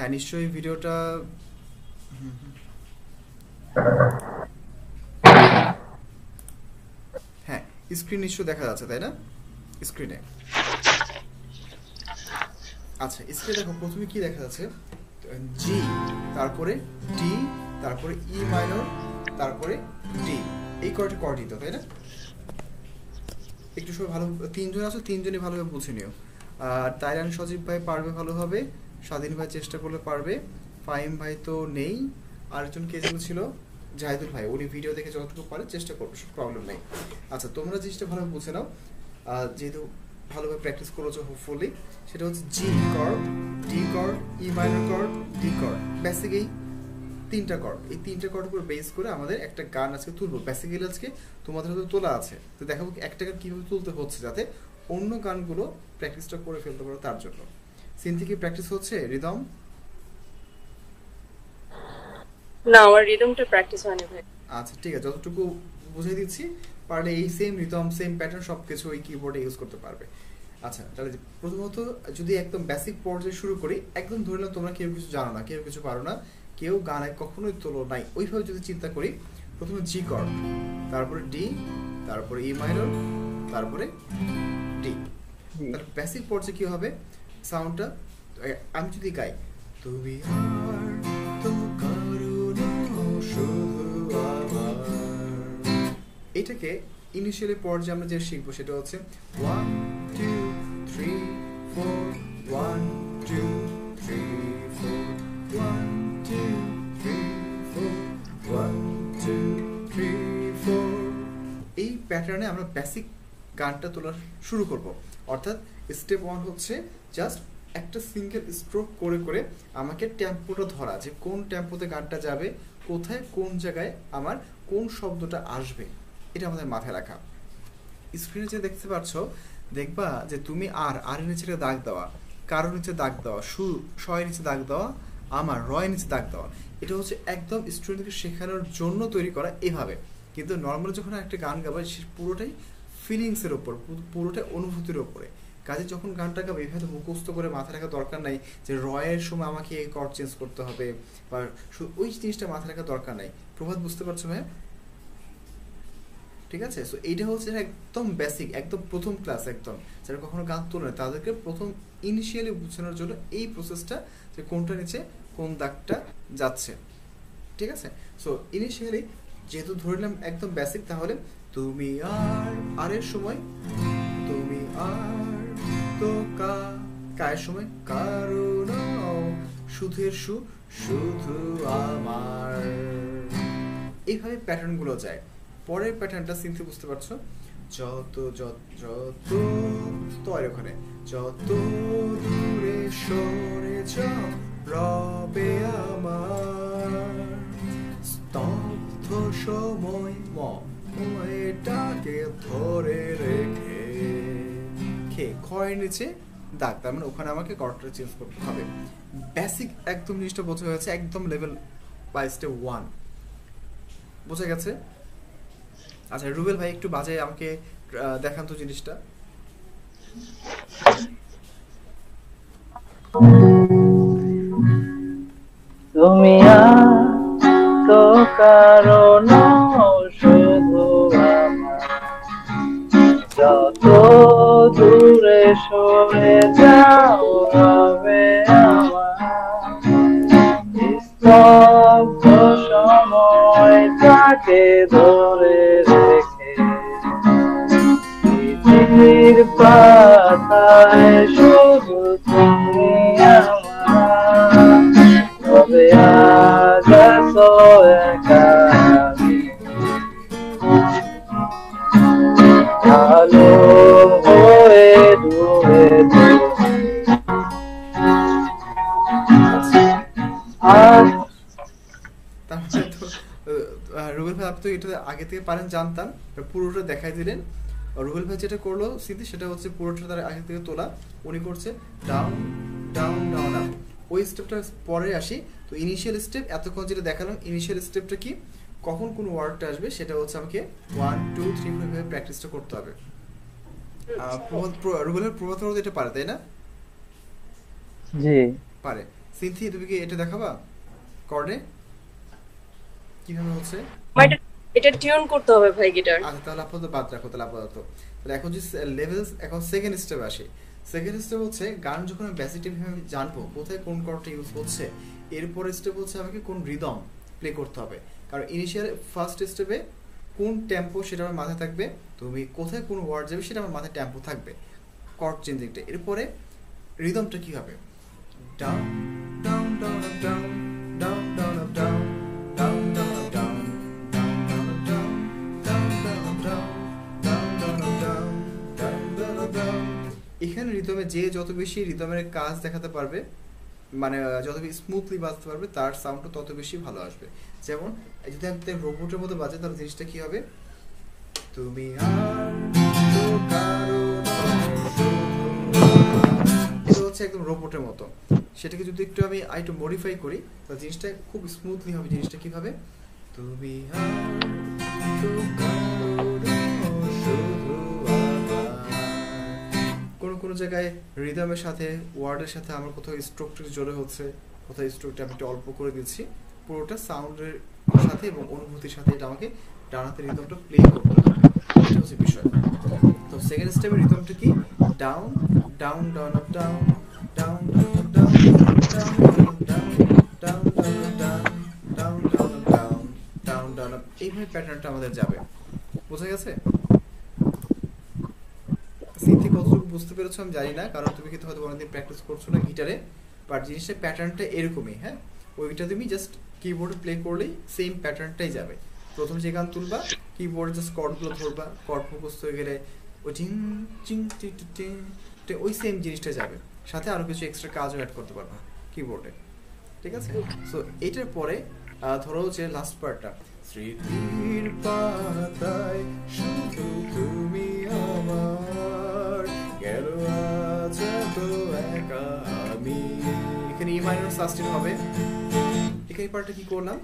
হ্যাঁ নিশ্চয়ই ভিডিওটা হ্যাঁ স্ক্রিন নিশ্চয়ই দেখা যাচ্ছে তাই না স্ক্রিনে আচ্ছা স্ক্রিনে দেখো প্রথমে কি দেখা যাচ্ছে জি তারপরে ডি তারপরে ই মাইনর তারপরে ডি এই কয়টি তো তাই না একটু সবাই ভালো তিনজন আছো তিনজনই ভালোভাবে বুঝে নিও আর তাইরান সজীব ভাই পারবে ভালোভাবে স্বাধীন ভাই চেষ্টা করলে পারবে ফাহিম ভাই তো নেই আরেকজন কে যেন ছিল জাহিদুল ভাই উনি ভিডিও দেখে যতটুকু পারে চেষ্টা করবে প্রবলেম নেই আচ্ছা তোমরা জিনিসটা ভালোভাবে বুঝে নাও যেহেতু ভালোভাবে প্র্যাকটিস করেছো হোপফুলি সেটা হচ্ছে G chord D chord E minor chord D chord basic এই তিনটা কর্ড এই তিনটা কর্ড উপর বেস করে আমাদের একটা গান আজকে তুলবো বেসিক্যালি আজকে তোমাদের হয়তো তোলা আছে তো দেখাবো একটা গান কীভাবে তুলতে হচ্ছে যাতে অন্য গানগুলো প্র্যাকটিসটা করে ফেলতে পারো তার জন্য সিনথি কি প্র্যাকটিস হচ্ছে রিদম না আমার রিদমটা প্র্যাকটিস হয়নি ভাই আচ্ছা ঠিক আছে যতটুকু বুঝিয়ে দিচ্ছি পারলে এই সেম রিদম সেম প্যাটার্ন সব কিছু ওই কিবোর্ডে ইউজ করতে পারবে আচ্ছা তাহলে প্রথমত যদি একদম বেসিক পর্যায়ে শুরু করি একদম ধরে নাও তোমরা কেউ কিছু জানো না কেউ কিছু পারো না কেউ গানে কখনোই তোলো নাই ওইভাবে যদি চিন্তা করি প্রথমে জি কর্ড তারপরে ডি তারপরে ই মাইনর তারপরে ডি তাহলে বেসিক পর্যায়ে কি হবে সাউন্ডটা আমি যদি গাই তুমি আর তো করুণা শুধু আমার এটাকে ইনিশিয়ালি পর্যায়ে আমরা যে শিখবো সেটা হচ্ছে 1 2 3 4 1 2 3 4 1 2 3 4 1 2 3 4 এই প্যাটার্নে আমরা বেসিক গানটা তোলা শুরু করব অর্থাৎ স্টেপ 1 হচ্ছে জাস্ট একটা সিঙ্গেল স্ট্রোক করে করে আমাকে টেম্পোটা ধরা যে কোন টেম্পোতে গানটা যাবে কোথায় কোন জায়গায় আমার কোন শব্দটা আসবে এটা আমাদের মাথায় রাখা স্ক্রিনে যে দেখতে পাচ্ছ দেখবা যে তুমি আর এর নিচে দাগ দেওয়া কারোর নিচে দাগ দেওয়া শয়ের নিচে দাগ দেওয়া আমার রয়ের নিচে দাগ দেওয়া এটা হচ্ছে একদম স্টুডেন্টকে শেখানোর জন্য তৈরি করা এভাবে কিন্তু নর্মালি যখন একটা গান গাবে সে পুরোটাই ফিলিংসের ওপর পুরোটাই অনুভূতির ওপরে কাজে যখন গানটা গাবে এভাবে মুখস্থ করে মাথায় রাখা দরকার নাই যে রয়ের সময় আমাকে এই কর্ড চেঞ্জ করতে হবে বা ওই জিনিসটা মাথায় রাখা দরকার নাই প্রভাত বুঝতে পারছো ভাই ঠিক আছে সো এইটা হচ্ছে একদম বেসিক একদম প্রথম ক্লাস একদম যারা কখনো গান তোলে না তাদেরকে প্রথম ইনিশিয়ালি বোঝানোর জন্য এই প্রসেসটা যে কোনটা নিচে কোন দাগটা যাচ্ছে ঠিক আছে সো ইনিশিয়ালি যেহেতু ধরলাম একদম বেসিক তাহলে তুমি আর এর সময় তুমি আর তো কায়ের সময় কারণ শুধুর শুধু আমার এইভাবে প্যাটার্নগুলো যায় পরের প্যাটার্নটা সিনথি বুঝতে পারছো যত যত যত তয় ওখানে যত দূরে সরে যাও রবে আমার স্তব্ধ সময় ময়টাকে ধরে রেখে ক্ষয়ের নিচে দাগ তার মানে ওখানে আমাকে কর্ডটা চেঞ্জ করতে হবে বেসিক একদম জিনিসটা বোঝা হয়েছে একদম লেভেল বাই স্টেপ 1 বোঝা গেছে আচ্ছা রুবেল ভাই একটু বাজে আমাকে দেখান তো জিনিসটা তুমি তো কারণ শুধু যত দূরে সরে যাও হবে স্তব্ধ সময় তাকে ধরে রেখে পৃথিবীর পাতায় শুধু তুমি আমার তবে আজ আছো একা আলো হয়ে ডুবে রুবেল ভাই আপনি তো এটা আগে থেকে পারেন জানতাম পুরোটা দেখাই দিলেন রুবেল ভাই যেটা করলো স্মৃতি সেটা হচ্ছে পুরোটা তার আগে থেকে তোলা উনি করছে ডাউন ডাউন ডাউন আপ ওই স্টেপটা পরে আসি তো ইনিশিয়াল স্টেপ এতক্ষণ যেটা দেখালাম ইনিশিয়াল স্টেপটা কি কখন কোন ওয়ার্ডটা আসবে সেটা হচ্ছে আমাকে 1 2 3 ভাবে প্র্যাকটিসটা করতে হবে রুবেলের প্রভাত এটা পারে তাই না জি পারে সিনথি তুমি কি এটা দেখাবা কর্ডে কিভাবে হচ্ছে? আমার এটা টিউন করতে হবে ভাই গিটার। আচ্ছা তাহলে আপাতত বাদ রাখো, তাহলে এখন যে লেভেলস, এখন সেকেন্ড স্টেপ আসে। সেকেন্ড স্টেপ হচ্ছে গান যখন আমি বেসিকলি ভাবে জানবো কোথায় কোন কর্ডটা ইউজ হচ্ছে, এরপরে স্টেপ হচ্ছে আমাকে কোন রিদম প্লে করতে হবে। কারণ ইনিশিয়াল ফার্স্ট স্টেপে কোন টেম্পো সেটা আমার মাথায় থাকবে, তুমি কোথায় কোন ওয়ার্ড যাবে সেটা আমার মাথায় টেম্পো থাকবে, কর্ড চেঞ্জিংটা। এরপরে রিদমটা কি হবে, down down down up down down down up down down down up down down down up down down down up down down down up down down down up down. এখানে রিদমে যে যত বেশি রিদমের কাজ দেখাতে পারবে, মানে যত বেশি স্মুথলি বাজতে পারবে, তার সাউন্ডটা তত বেশি ভালো আসবে। যেমন যদি আমি রোবটের মতো বাজে তাহলে জিনিসটা কি হবে, তুমি আর তো কারো এটা হচ্ছে একদম রোবটের মতো। সেটাকে যদি একটু আমি একটু মডিফাই করি তাহলে জিনিসটা খুব স্মুথলি হবে। জিনিসটা কিভাবে, তুমি আর তো কারো শুধু কোনো জায়গায় রিদমের সাথে ওয়ার্ডের সাথে আমার কোথাও স্ট্রোকটা জোরে হচ্ছে, কোথাও স্ট্রোকটা আমি একটু অল্প করে দিচ্ছি, পুরোটা সাউন্ডের সাথে এবং অনুভূতির সাথে এটা আমাকে ডান হাতের রিদমটা প্লে করতে হবে, এটা হচ্ছে বিষয়। তো সেকেন্ড স্টেপের রিদমটা কি, down down down up down down down up down down down down down up down down down up down down down up, এইভাবে প্যাটার্নটা আমাদের যাবে। বোঝা গেছে? সিনথি কতটুকু বুঝতে পেরেছো আমি জানি না, কারণ তুমি কিন্তু হয়তো অনেকদিন প্র্যাকটিস করছো না গিটারে, বাট জিনিসটা প্যাটার্নটা এরকমই। হ্যাঁ, ওইটা তুমি জাস্ট কিবোর্ডে প্লে করলেই সেম প্যাটার্নটাই যাবে। প্রথম যে গান তুলবা কিবোর্ডে জাস্ট কর্ডগুলো ধরবা, কর্ড মুখস্থ হয়ে গেলে ওই টিং চিং টি টি টি ওই সেম জিনিসটা যাবে, সাথে আরো কিছু এক্সট্রা কাজও অ্যাড করতে পারবা কিবোর্ডে। ঠিক আছে? সো এটার পরে ধরো যে লাস্ট পার্টটা, স্মৃতির পাতায় শুধু তুমি আমার, গেল আজ তো একা আমি। এখানে ই মাইনর সাস্টেন হবে। এখানে পার্টটা কি করলাম,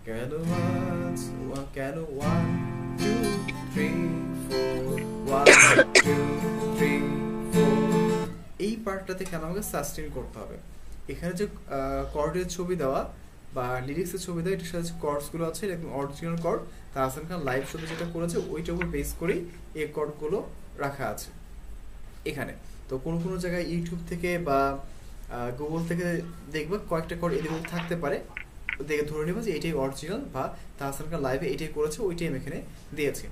কেন আজ কেন 1 2 3 4 1 2 3 4, এই পার্টটাতে কেন আমাকে সাস্টেন করতে হবে। এখানে যে কর্ডের ছবি দেওয়া বা লিরিক্সের ছবি দেওয়া, এটার সাথে কর্ডসগুলো আছে, একদম অরিজিনাল কর্ড। তাহসান খান লাইভ শোতে যেটা করেছে ওইটার উপর বেস করেই এই কর্ডগুলো রাখা আছে এখানে। তো কোনো জায়গায় ইউটিউব থেকে বা গুগল থেকে দেখবে কয়েকটা কর্ড এদিকে থাকতে পারে, দেখে ধরে নেবে যে এটাই অরিজিনাল বা তাহসান খান লাইভে এটাই করেছে, ওইটাই আমি এখানে দিয়েছি।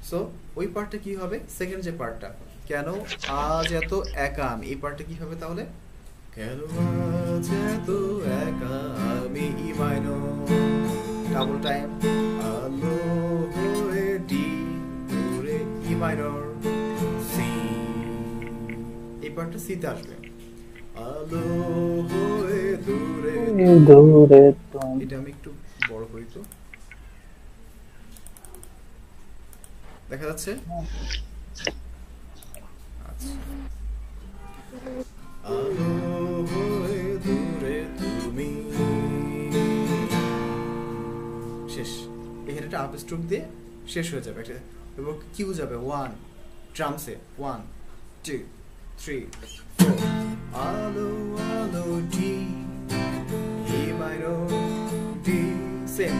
সো ওই পার্টটা কি হবে, সেকেন্ড যে পার্টটা, কেন আজ এত একা আমি, এই পার্টটা কি হবে তাহলে, কেন আজ এত একা আমি, ই মাইনর ডাবল টাইম, আলো হয়ে ডি দূরে ই মাইনর সি, এই পার্টটা সিতে আসবে, আলো হয়ে দূরে দূরে। এটা আমি একটু বড় করি তো দেখা যাচ্ছে। আচ্ছা, আলো হয়ে দূরে তুমি, শেষ। এখানে একটা আপ স্ট্রোক দিয়ে শেষ হয়ে যাবে এটা, এবং কিউ যাবে 1 ড্রামসে 1 2 3 4, আলো আলো D E minor D same,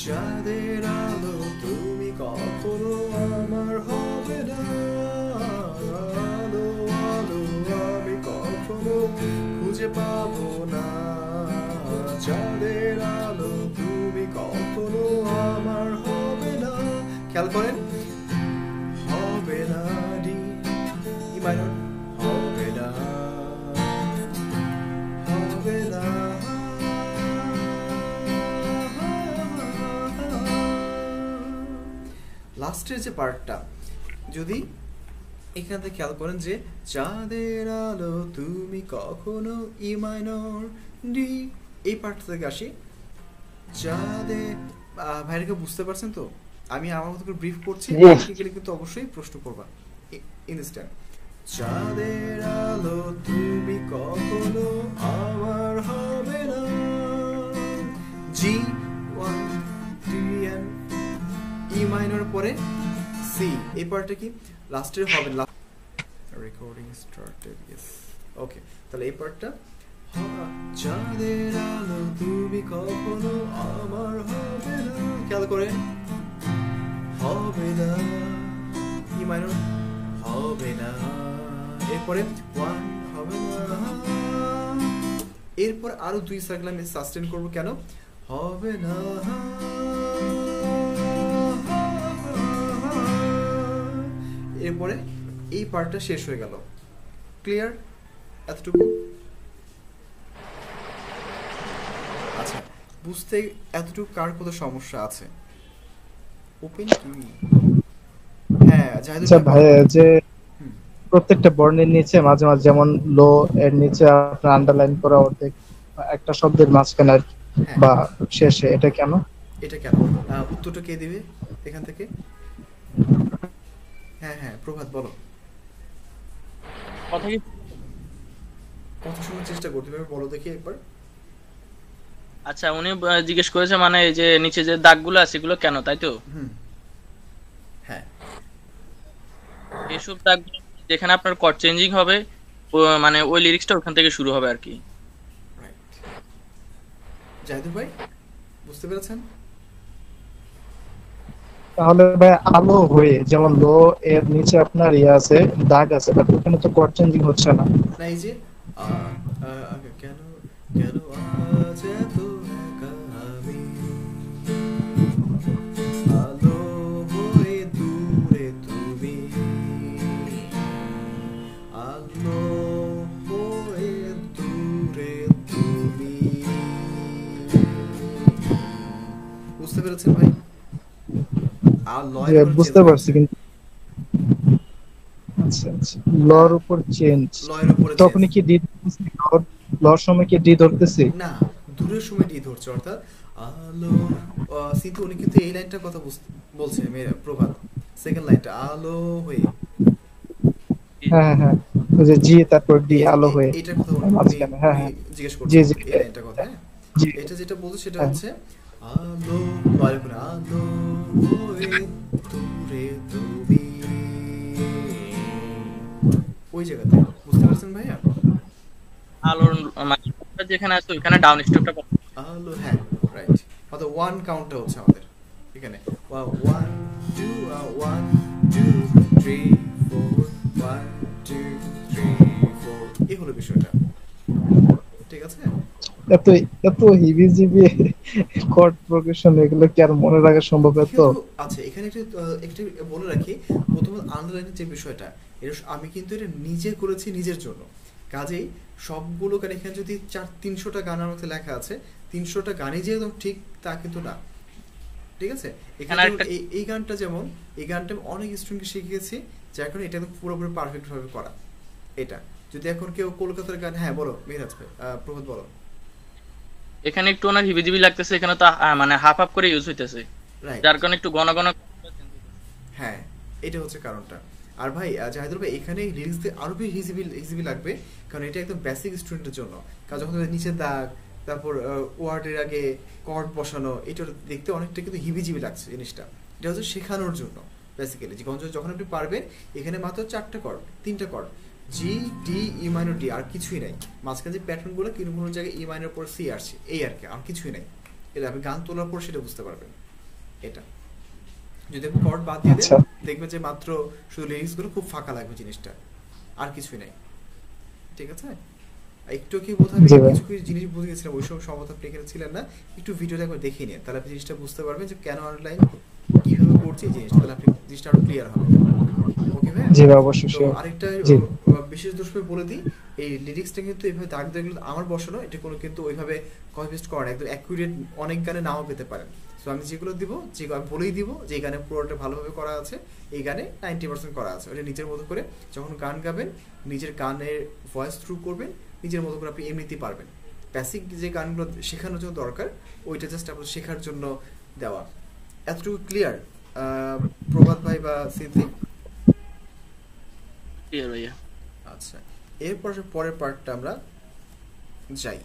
চাঁদের আলো তুমি কখনো আমার হবে না, আলো আলো আমি কখনো খুঁজে পাবো না, চাঁদের আলো তুমি কখনো আমার হবে না। খেয়াল করেন, হবে না ডি ই মাইনর, হবে না হবে না। লাস্টের যে পার্টটা যদি এখান থেকে খেয়াল করেন যে চাঁদের আলো তুমি কখনো ই মাইনর ডি, এই পার্ট থেকে আসি চাঁদের, ভাইরাকে বুঝতে পারছেন তো? আমি আমার মতো করে ব্রিফ করছি, গেলে কিন্তু অবশ্যই প্রশ্ন করবা ইনস্ট্যান্ট। চাঁদের আলো তুমি কখনো আমার হবে না, জি 1 টি এন ই মাইনর পরে সি, এই পার্টটা কি লাস্টের হবে, রেকর্ডিং স্টার্টেড, ইয়েস ওকে। তাহলে এই পার্টটা চাঁদের আলো তুমি কখনো আমার হবে না, খেয়াল করে, হবে না, ই মাইনর, হবে না, এরপরে ওয়ান, হবে না, এরপর আরো 2 সার্কেল আমি সাস্টেন করবো, কেন হবে না, এরপরে এই পার্টটা শেষ হয়ে গেল। ক্লিয়ার এতটুকু? আচ্ছা, বুঝতে এতটুকু কার কত সমস্যা আছে? ওপেন কিউই, হ্যাঁ জাহিদুল আচ্ছা ভাই ভাই, বলো। যে হুম, প্রত্যেকটা বর্ণের নিচে মাঝে মাঝে যেমন লো এর নিচে আপনার আন্ডারলাইন করা অর্ধেক একটা শব্দের মাঝখানে আর কি, হ্যাঁ বা শেষে, এটা কেন? এটা কেন? উত্তরটা কে দিবে এখান থেকে? হ্যাঁ হ্যাঁ প্রভাত বলো। কথা কি? কথা শোনার চেষ্টা করতে হবে, বলো দেখি একবার। আচ্ছা, উনি জিজ্ঞেস করেছে মানে এই যে নিচে যে দাগগুলো আছে এগুলো কেন, তাই তো? হুম, হ্যাঁ এইসব দাগগুলো যেখানে আপনার কর্ড চেঞ্জিং হবে, মানে ওই লিরিক্সটা ওখান থেকে শুরু হবে আর কি। রাইট। জাহিদুল ভাই বুঝতে পেরেছেন? তাহলে ভাই আলো হয়ে যেমন লো এর নিচে আপনার ইয়ে আছে, দাগ আছে, বাট ওখানে তো কর্ড চেঞ্জিং হচ্ছে না। না এই যে কেন, কেন আজ এত একা আমি, আলো হয়ে দূরে তুমি, আলো হয়ে দূরে তুমি, বুঝতে পেরেছেন ভাই? আর লয় যে করে বুঝতে চেঞ্জ পারছি, হচ্ছে, কিন্তু আচ্ছা আচ্ছা, লর উপর চেঞ্জ, লয়ের উপরে চেঞ্জ, তখনই কি ডি ধরতেছি? লর সময় কি ডি ধরতেছি? না দূরের সময় ডি ধরছে, অর্থাৎ আলো, কিন্তু উনি কিন্তু এই লাইনটার কথা বলছে মেয়েরা, প্রভাত সেকেন্ড লাইনটা আলো হয়ে, হ্যাঁ হ্যাঁ, ওই যে জি তারপর ডি, আলো হয়ে এটার কথা উনি মাঝখানে, হ্যাঁ উনি হ্যাঁ, জিজ্ঞেস জি করছেন জি এই লাইনটার কথা, হ্যাঁ জি, এটা যেটা বলছে সেটা হ্যাঁ। হচ্ছে আলো, লয়ের উপরে আলো হয়ে দূরে তুমি, ওই জায়গাতে, বুঝতে পারছেন ভাইয়া? আলোর মানে যেখানে আছে ওইখানে ডাউন স্ট্রোকটা আলো, হ্যাঁ রাইট, অর্থাৎ ওয়ান কাউন্টটা হচ্ছে আমাদের এখানে, 1 2 1 2 3 4 1 2 3 4, এই হলো বিষয়টা, ঠিক আছে? এত এত হিবিজিবি কর্ড প্রোগ্রেশন, এগুলো কি আর মনে রাখা সম্ভব? এত কিন্তু আচ্ছা এখানে একটু বলে রাখি, প্রথমত আন্ডারলাইনের যে বিষয়টা, এটা আমি কিন্তু এটা নিজে করেছি নিজের জন্য, কাজেই সবগুলো গান এখানে যদি 300টা গানের মধ্যে লেখা আছে, 300টা গানই যে একদম ঠিক তা কিন্তু না, ঠিক আছে? এখানে এই গানটা যেমন, এই গানটা আমি অনেক স্টুডেন্টকে শিখিয়েছি, যার কারণে এটা একদম পুরোপুরি পারফেক্ট ভাবে করা। এটা যদি এখন কেউ কলকাতার গান, হ্যাঁ বলো মেহরাজ ভাই, প্রভাত বলো। এখানে একটু ওনার হিবিজিবি লাগতেছে, এখানে তো মানে হাফ হাফ করে ইউজ হইতেছে, রাইট, যার কারণে একটু ঘন ঘন। হ্যাঁ এটা হচ্ছে কারণটা। আর ভাই জাহিদুল ভাই, এখানে লিরিক্স দিয়ে আরো বেশি হিজিবি লাগবে, কারণ এটা একদম বেসিক স্টুডেন্টের জন্য, কারণ যখন নিচে দাগ, তারপর ওয়ার্ডের আগে কর্ড বসানো, এটা দেখতে অনেকটা কিন্তু হিবিজিবি লাগছে জিনিসটা, এটা হচ্ছে শেখানোর জন্য বেসিক্যালি। যখন আপনি পারবেন, এখানে মাত্র 4টা কর্ড, 3টা chord, G D E minor D, আর কিছুই নাই, মাঝখানে যে প্যাটার্নগুলো কিন্তু কোনো জায়গায় ই মাইনর পর সি আসছে, এই আর কি, আর কিছুই নাই। এটা আপনি গান তোলার পর সেটা বুঝতে পারবেন। এটা যদি আপনি কর্ড বাদ দিয়ে দেন, আচ্ছা, দেখবেন যে মাত্র শুধু লিরিক্স গুলো খুব ফাঁকা লাগবে জিনিসটা, আর কিছুই নাই, ঠিক আছে? একটু কি বোধহয় আমি জি ভাই। কিছু কিছু জিনিস বুঝে গেছিলাম, ওই সময় সম্ভবত আপনি এখানে ছিলেন না, একটু ভিডিওটা একবার দেখে নিন, তাহলে আপনি জিনিসটা বুঝতে পারবেন যে কেন অনলাইন কিভাবে করছে এই জিনিসটা, তাহলে আপনি জিনিসটা আরো ক্লিয়ার হবে। ওকে ভাই? জি ভাই, অবশ্যই তো sure। আরেকটা জি বিশেষ দোষে বলে দিই, এই লিরিক্সটা কিন্তু এইভাবে দাগ দাগগুলো আমার বসানো, এটা কোনো কিন্তু ওইভাবে কপি পেস্ট করা না, একদম অ্যাকুরেট অনেক গানে নাও পেতে পারেন। সো আমি যেগুলো দিব, যেগুলো আমি বলেই দিব যে এই গানে পুরোটা ভালোভাবে করা আছে, এই গানে 90% করা আছে, ওটা নিজের মতো করে যখন গান গাবেন, নিজের গানের ভয়েস থ্রু করবেন, নিজের মতো করে আপনি এমনিতেই পারবেন। বেসিক যে গানগুলো শেখানোর জন্য দরকার, ওইটা জাস্ট আপনার শেখার জন্য দেওয়া। এতটুকু ক্লিয়ার প্রভাত ভাই বা সিদ্ধি? ক্লিয়ার ভাইয়া। আচ্ছা, এরপর পরের পার্টটা আমরা যাই।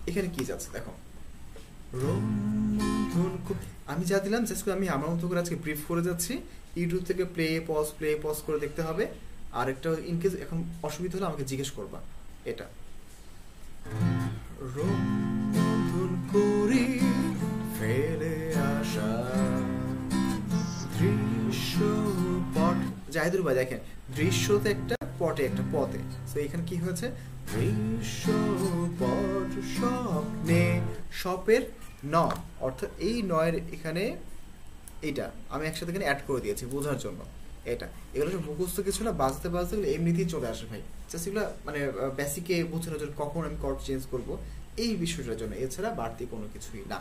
এখানে কি যাচ্ছে দেখো, আমি যা দিলাম জাস্ট আমি আমার মতো করে আজকে ব্রিফ করে যাচ্ছি, ইউটিউব থেকে প্লে পজ করে দেখতে হবে, আর একটা ইনকেস এখন অসুবিধা হলে আমাকে জিজ্ঞেস করবা। এটা রোমন্থন করি ফেলে আসা দৃশ্যপট। জাহিদুর ভাই দেখেন, দৃশ্যতে একটা, পটে একটা, পথে। তো এখানে কি হয়েছে, দৃশ্যপট স্বপ্নে, স্বপের ন, অর্থাৎ এই নয়ের এখানে এইটা আমি একসাথে এখানে অ্যাড করে দিয়েছি বোঝার জন্য। এটা এগুলো সব মুখস্থ কিছু না, বাজতে বাজতে এমনিতেই চলে আসে ভাই। জাস্ট এগুলো মানে বেসিকে বোঝানোর জন্য কখন আমি কর্ড চেঞ্জ করব এই বিষয়টার জন্য, এছাড়া বাড়তি কোনো কিছুই না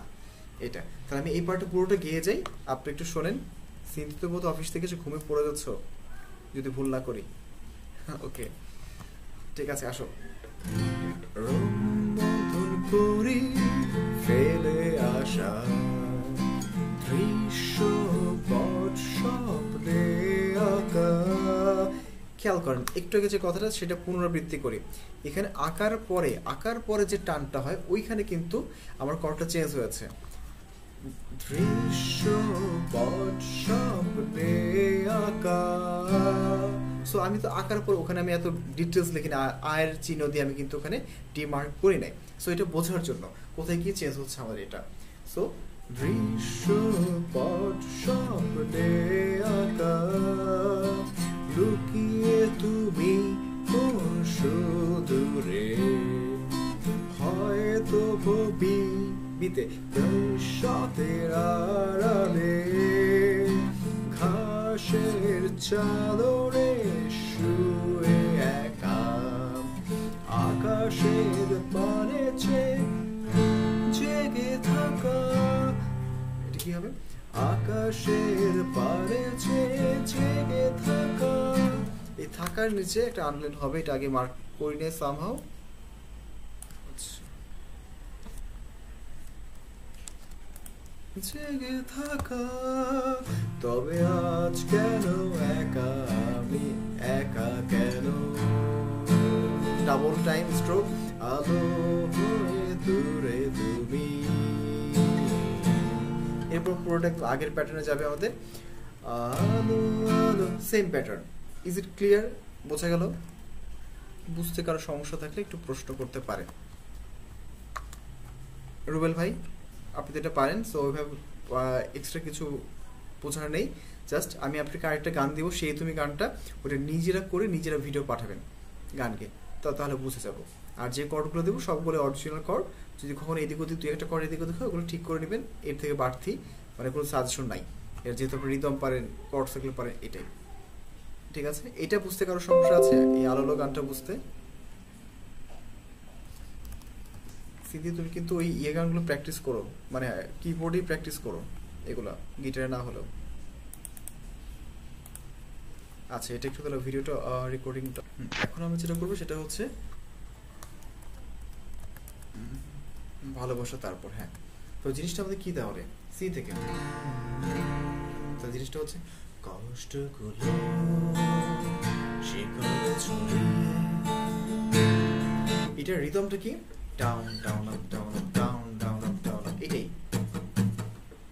এটা। তাহলে আমি এই পার্টটা পুরোটা গিয়ে যাই, আপনি একটু শোনেন। চিন্তিত বোধ অফিস থেকে এসে ঘুমিয়ে পড়ে যাচ্ছ, যদি ভুল না করি। ওকে ঠিক আছে, আসো। রোমন্থন করি ফেলে আসা দৃশ্যপট স্বপ্নে আঁকা। খেয়াল করেন একটু আগে যে কথাটা সেটা পুনরাবৃত্তি করি। এখানে আঁকার পরে যে টানটা হয় ওইখানে কিন্তু আমার কর্ডটা চেঞ্জ হয়েছে। দৃশ্যপট স্বপ্নে আঁকা। সো আমি তো আঁকার পর ওখানে আমি এত ডিটেলস লিখি না, আয়ের চিহ্ন দিয়ে আমি কিন্তু ওখানে ডি মার্ক করি নাই। সো এটা বোঝার জন্য কোথায় কি চেঞ্জ হচ্ছে আমার এটা। সো দৃশ্যপট স্বপ্নে আঁকা লুকিয়ে তুমি কোন সুদূরে হয়তো বিতে দৃশ্যতের আড়ালে ঘাসের চাদরে শুয়ে একা আকাশের পানে জেগে থাকা। এটা কি হবে, আকাশের পানে জেগে থাকা। এই থাকার নিচে একটা আনলাইন হবে, এটা আগে মার্ক করি নিয়ে সামহাউ। জেগে থাকা তবে আজ কেন একা আমি, একা কেন। ডাবল টাইম স্ট্রোক, আলো হয়ে দূরে তুমি। এরপর পুরোটা আগের প্যাটার্নে যাবে আমাদের, আলো আলো, same pattern. Is it clear, বোঝা গেল? বুঝতে কারো সমস্যা থাকলে একটু প্রশ্ন করতে পারে। রুবেল ভাই আপনি তো এটা পারেন, সো ওইভাবে এক্সট্রা কিছু বোঝার নেই। জাস্ট আমি আপনাকে আরেকটা গান দিব, সেই তুমি গানটা ওটা নিজেরা করে নিজেরা ভিডিও পাঠাবেন গানকে, তাহলে বুঝে যাবো। আর যে কর্ডগুলো দেবো সবগুলো অরিজিনাল কর্ড। যদি কখনো এদিক ওদিক দুই একটা কর্ড এদিক ওদিক হয় ওগুলো ঠিক করে নেবেন, এর থেকে বাড়তি মানে কোনো সাজেশন নাই। এর যেহেতু আপনি রিদম পারেন, কর্ড সাইকেল পারেন, এটাই ঠিক আছে। এটা বুঝতে কারো সমস্যা আছে, এই আলো গানটা বুঝতে? সিদ্ধি তুমি কিন্তু ওই ইয়ে গানগুলো প্র্যাকটিস করো, মানে কিবোর্ডেই প্র্যাকটিস করো এগুলা, গিটারে না হলেও। আচ্ছা এটা একটু তাহলে ভিডিওটা রেকর্ডিংটা এখন আমি যেটা করবো সেটা হচ্ছে ভালোবাসা। তারপর হ্যাঁ, তো জিনিসটা আমাদের কি তাহলে সি থেকে, তো জিনিসটা হচ্ছে কষ্টগুলো এটা রিদমটা কি, down down up down up down down up down up, এটাই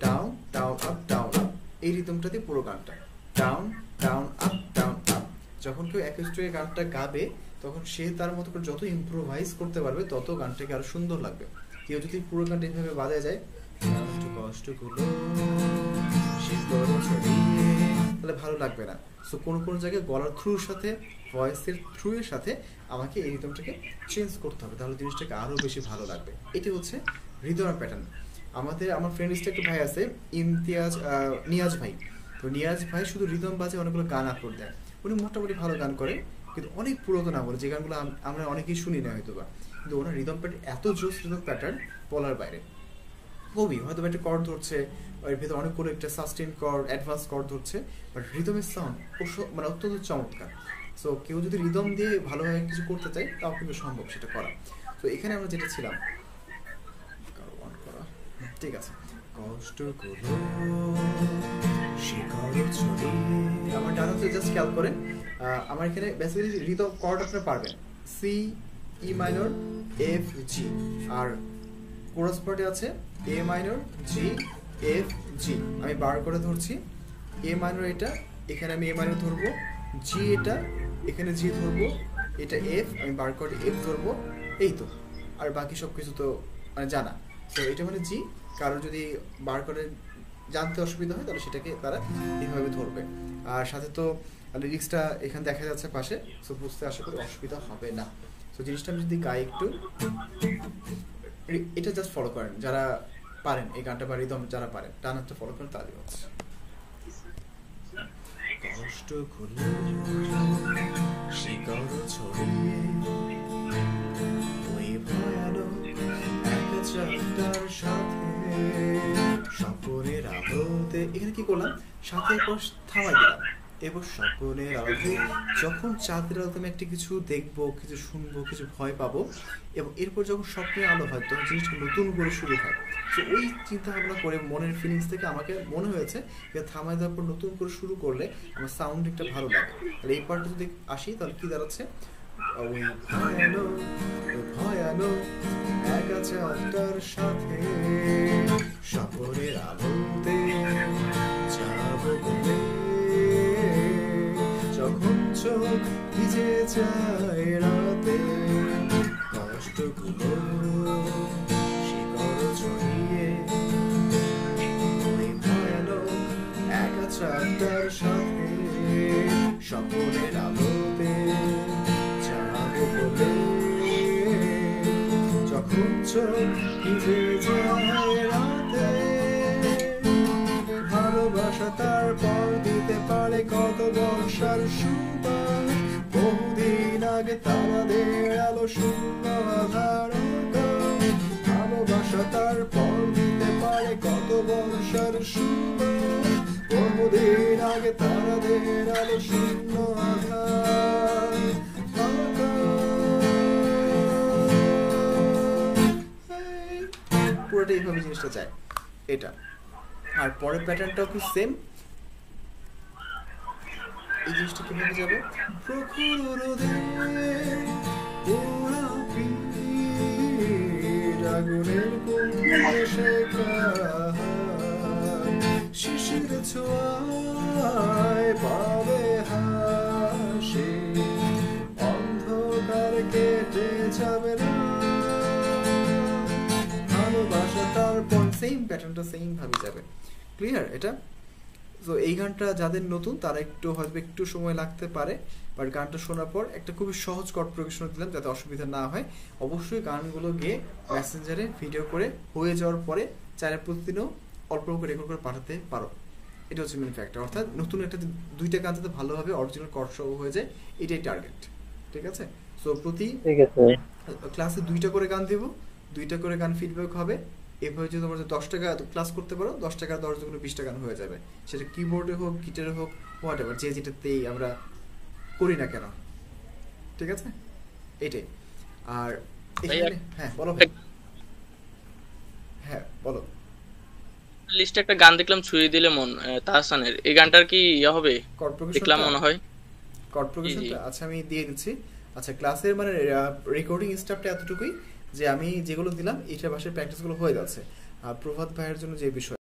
down down up down up. এই রিদমটাতে পুরো গানটা down down up down up. যখন কেউ অ্যাকোস্টিক গানটা গাবে তখন সে তার মতো করে যত ইম্প্রোভাইজ করতে পারবে তত গানটাকে আরো সুন্দর লাগবে। কেউ যদি পুরো গানটা এইভাবে বাজায় যায় কষ্টগুলো তাহলে ভালো লাগবে না। সো কোনো কোনো জায়গায় গলার থ্রুর সাথে, ভয়েসের থ্রু এর সাথে আমাকে এই রিদমটাকে চেঞ্জ করতে হবে, তাহলে জিনিসটাকে আরো বেশি ভালো লাগবে। এটি হচ্ছে রিদমের প্যাটার্ন। আমার ফ্রেন্ড লিস্টে একটা ভাই আছে নিয়াজ ভাই। তো নিয়াজ ভাই শুধু রিদম বাজে, অনেকগুলো গান আপলোড দেয়। উনি মোটামুটি ভালো গান করে, কিন্তু অনেক পুরাতন আমলে যে গানগুলো আমরা অনেকেই শুনি না হয়তো বা, কিন্তু ওনার রিদম প্যাটার্ন এত জোস রিদম প্যাটার্ন বলার বাইরে। কবি হয়তো একটা কর্ড ধরছে, এর ভিতরে অনেকগুলো একটা সাস্টেন কর্ড, অ্যাডভান্স কর্ড ধরছে, বাট রিদমের সাউন্ড মানে অত্যন্ত চমৎকার। সো কেউ যদি রিদম দিয়ে ভালোভাবে কিছু করতে চায় তাও কিন্তু সম্ভব সেটা করা। তো এখানে আমরা যেটা ছিলাম, ঠিক আছে, কষ্টগুলো আমার ডান হচ্ছে, জাস্ট খেয়াল করেন আমার এখানে বেসিক্যালি রিদম কর্ড আপনারা পারবেন সি, ই মাইনর, এফ, জি, আর কোরাস পার্টে আছে এ মাইনর, জি, এফ, জি। আমি বার করে ধরছি এ মাইনর, এটা এখানে আমি এ মাইনর ধরবো, জি এটা এখানে জি ধরবো, এটা এফ আমি বার করে এফ ধরবো, এই তো আর বাকি সব কিছু তো মানে জানা। তো এটা মানে জি, কারো যদি বার করে জানতে অসুবিধা হয় তাহলে সেটাকে তারা এইভাবে ধরবে। আর সাথে তো লিরিক্সটা এখানে দেখা যাচ্ছে পাশে, সো বুঝতে আশা করি অসুবিধা হবে না। সো জিনিসটা আমি যদি গাই একটু, এটা জাস্ট ফলো করেন যারা পারেন এই গানটা বা রিদম যারা পারেন, টানারটা ফলো করেন তাহলে হচ্ছে। কষ্ট খুলে শিকড় ছড়িয়ে ওই ভয়ানক এক চাঁদটার সাথে স্বপ্নের আলোতে, এখানে কি করলাম সাথে একবার থামাই দিলাম, এবার স্বপ্নের আলোতে যখন চাঁদের আলোতে আমি একটা কিছু দেখবো, কিছু শুনবো, কিছু ভয় পাবো, এবং এরপর যখন স্বপ্নের আলো হয় তখন জিনিসটা নতুন করে শুরু হয়। তো ওই চিন্তা ভাবনা করে মনের ফিলিংস থেকে আমাকে মনে হয়েছে যে থামাই দেওয়ার পর নতুন করে শুরু করলে আমার সাউন্ডিংটা ভালো লাগে। তাহলে এই পার্টটা যদি আসি তাহলে কি দাঁড়াচ্ছে, ওই ভয়ানক ভয়ানক এক চাঁদটার সাথে স্বপ্নের আলোতে যাবো বলে, যখন চোখ ভিজে যায় রাতে কষ্টগুলো শিকড় ছড়িয়ে ওই ভয়ানক এক চাঁদটার সাথে স্বপ্নের আলোতে যাবো বলে, যখন চোখ ভিজে যায় রাতে ভালোবাসা তারপর দিতে পারে কত বর্ষার সুবাস, বহুদিন আগে তারাদের আলো শূন্য আধার আকাশ, ভালোবাসা তারপর দিতে পারে কত বর্ষার সুবাস, বহুদিন আগে তারাদের আলো শূন্য আধার আকাশ। পুরোটা এইভাবে জিনিসটা চায় এটা। আর পরের প্যাটার্নটাও কি সেম, এই জিনিসটা কিভাবে যাবে, প্রখর রোদে পোড়া পিঠ আগুনের কুণ্ডে শেখা শিশির ছোঁয়ায় পাবে হাসি, অন্ধকার কেটে যাবে না ভালোবাসা তারপর, সেম প্যাটার্নটা সেম ভাবে যাবে। ক্লিয়ার এটা? তো এই গানটা যাদের নতুন তারা একটু হয়তো একটু সময় লাগতে পারে, বাট গানটা শোনার পর একটা খুবই সহজ কর্ড প্রোগ্রেশন দিলাম যাতে অসুবিধা না হয়। অবশ্যই গানগুলো গিয়ে মেসেঞ্জারে ভিডিও করে হয়ে যাওয়ার পরে চাইলে প্রতিদিনও অল্প করে রেকর্ড করে পাঠাতে পারো। এটা হচ্ছে মেন ফ্যাক্টর, অর্থাৎ নতুন একটা দুইটা গান যাতে ভালোভাবে অরিজিনাল কর্ড সহ হয়ে যায়, এটাই টার্গেট। ঠিক আছে? সো প্রতি ক্লাসে 2টা করে গান দেবো, 2টা করে গান ফিডব্যাক হবে। এভাবে যদি তোমরা 10 টাকা ক্লাস করতে পারো, 10 টাকা 10 দুগুণে 20 টাকা হয়ে যাবে, সেটা কিবোর্ডে হোক গিটারে হোক হোয়াট এভার, যে যেটাতেই আমরা করি না কেন। ঠিক আছে? এটাই। আর এখানে হ্যাঁ বলো ভাই। হ্যাঁ বলো। লিস্টে একটা গান দেখলাম ছুঁয়ে দিলে মন, তাহসানের, এই গানটার কি ইয়া হবে দেখলাম মনে হয় কর্ড প্রোগ্রেশনটা। আচ্ছা আমি দিয়ে দিচ্ছি। আচ্ছা ক্লাসের মানে রেকর্ডিং স্টাফটা এতটুকুই যে আমি যেগুলো দিলাম এটা বাসায় প্র্যাকটিসগুলো হয়ে যাচ্ছে। আর প্রভাত ভাইয়ের জন্য যে বিষয়